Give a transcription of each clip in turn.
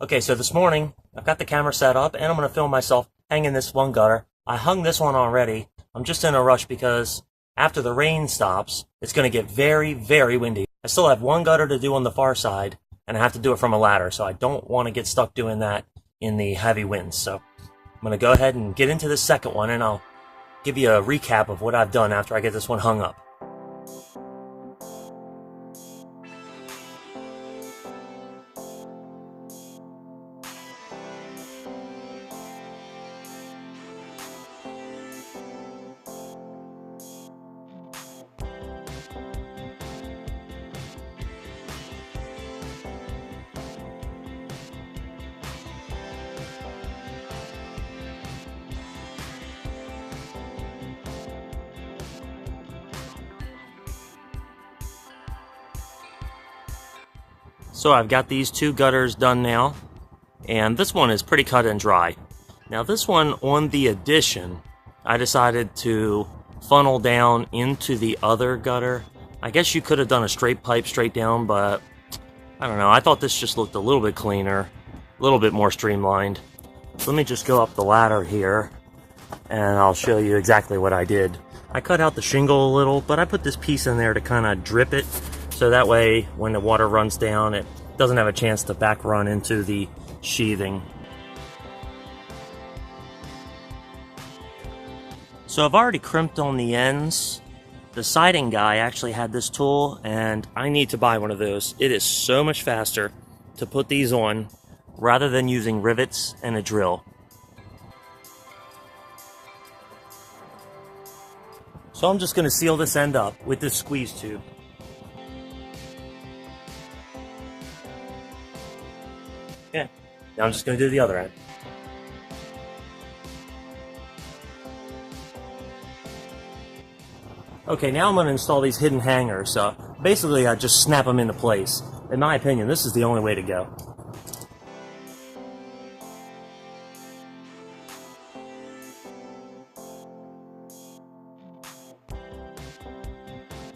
Okay, so this morning, I've got the camera set up, and I'm going to film myself hanging this one gutter. I hung this one already. I'm just in a rush because after the rain stops, it's going to get very, very windy. I still have one gutter to do on the far side, and I have to do it from a ladder, so I don't want to get stuck doing that in the heavy winds. So I'm going to go ahead and get into the second one, and I'll give you a recap of what I've done after I get this one hung up. So I've got these two gutters done now, and this one is pretty cut and dry. Now this one on the addition, I decided to funnel down into the other gutter. I guess you could have done a straight pipe straight down, but I don't know. I thought this just looked a little bit cleaner, a little bit more streamlined. So let me just go up the ladder here, and I'll show you exactly what I did. I cut out the shingle a little, but I put this piece in there to kind of drip it. So that way, when the water runs down, it doesn't have a chance to back run into the sheathing. So I've already crimped on the ends. The siding guy actually had this tool, and I need to buy one of those. It is so much faster to put these on rather than using rivets and a drill. So I'm just going to seal this end up with this squeeze tube. Yeah, now I'm just going to do the other end. Okay, now I'm going to install these hidden hangers. Basically, I just snap them into place. In my opinion, this is the only way to go.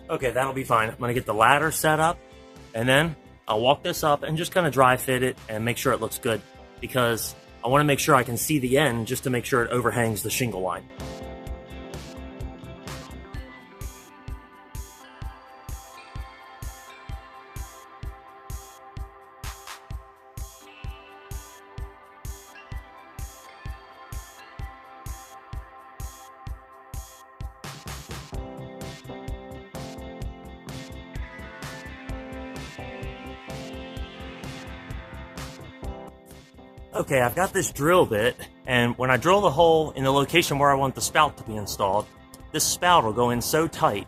Okay, that'll be fine. I'm going to get the ladder set up, and then I'll walk this up and just kind of dry fit it and make sure it looks good, because I want to make sure I can see the end just to make sure it overhangs the shingle line. Okay, I've got this drill bit, and when I drill the hole in the location where I want the spout to be installed, this spout will go in so tight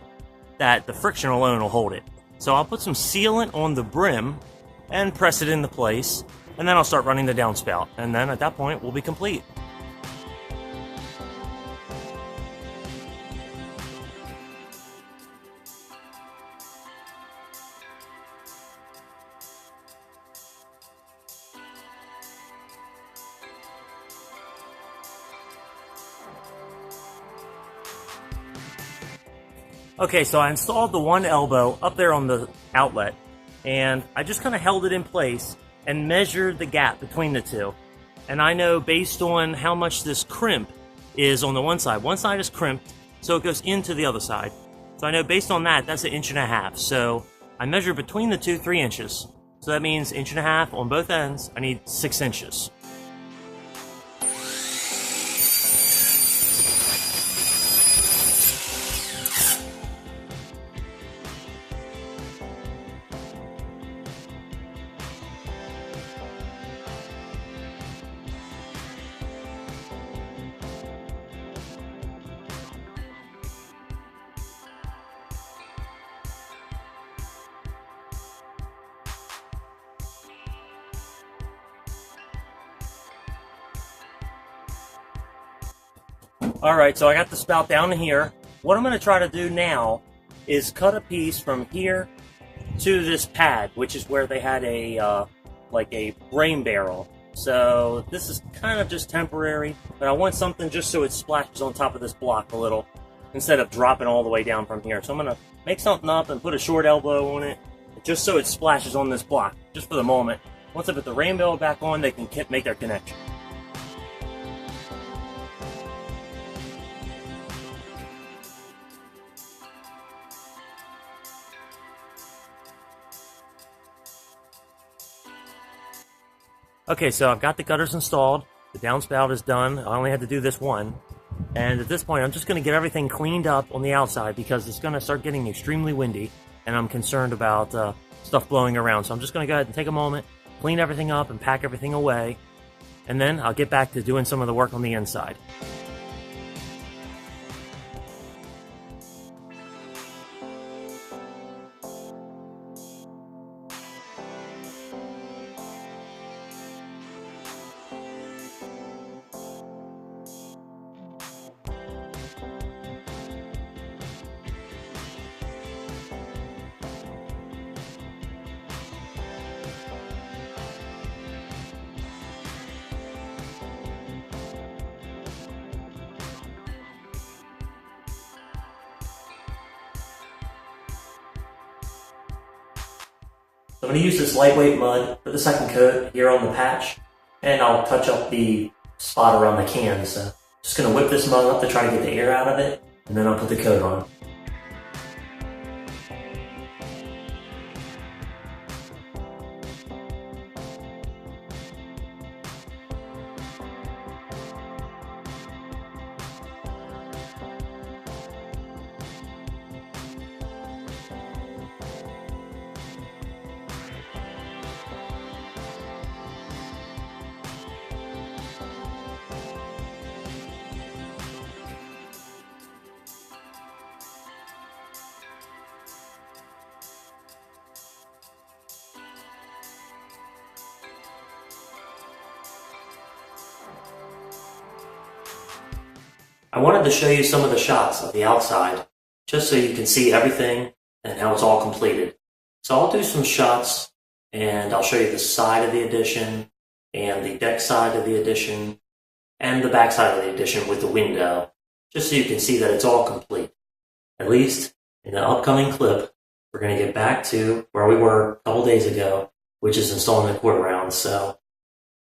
that the friction alone will hold it. So I'll put some sealant on the brim and press it into place, and then I'll start running the downspout, and then at that point we'll be complete. Okay, so I installed the one elbow up there on the outlet, and I just kind of held it in place and measured the gap between the two. And I know based on how much this crimp is on the one side is crimped, so it goes into the other side. So I know based on that, that's 1.5 inches. So I measured between the two 3 inches. So that means 1.5 inches on both ends. I need 6 inches. Alright, so I got the spout down here. What I'm going to try to do now is cut a piece from here to this pad, which is where they had a like a rain barrel. So this is kind of just temporary, but I want something just so it splashes on top of this block a little instead of dropping all the way down from here. So I'm going to make something up and put a short elbow on it just so it splashes on this block, just for the moment. Once I put the rainbow back on, they can make their connection. Okay, so I've got the gutters installed. The downspout is done. I only had to do this one. And at this point, I'm just going to get everything cleaned up on the outside because it's going to start getting extremely windy, and I'm concerned about stuff blowing around. So I'm just going to go ahead and take a moment, clean everything up, and pack everything away. And then I'll get back to doing some of the work on the inside. I'm going to use this lightweight mud for the second coat here on the patch, and I'll touch up the spot around the can. So just going to whip this mud up to try to get the air out of it, and then I'll put the coat on. I wanted to show you some of the shots of the outside, just so you can see everything and how it's all completed. So I'll do some shots, and I'll show you the side of the addition, and the deck side of the addition, and the back side of the addition with the window, just so you can see that it's all complete. At least, in the upcoming clip, we're going to get back to where we were a couple days ago, which is installing the quarter round. So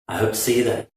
I hope to see you then.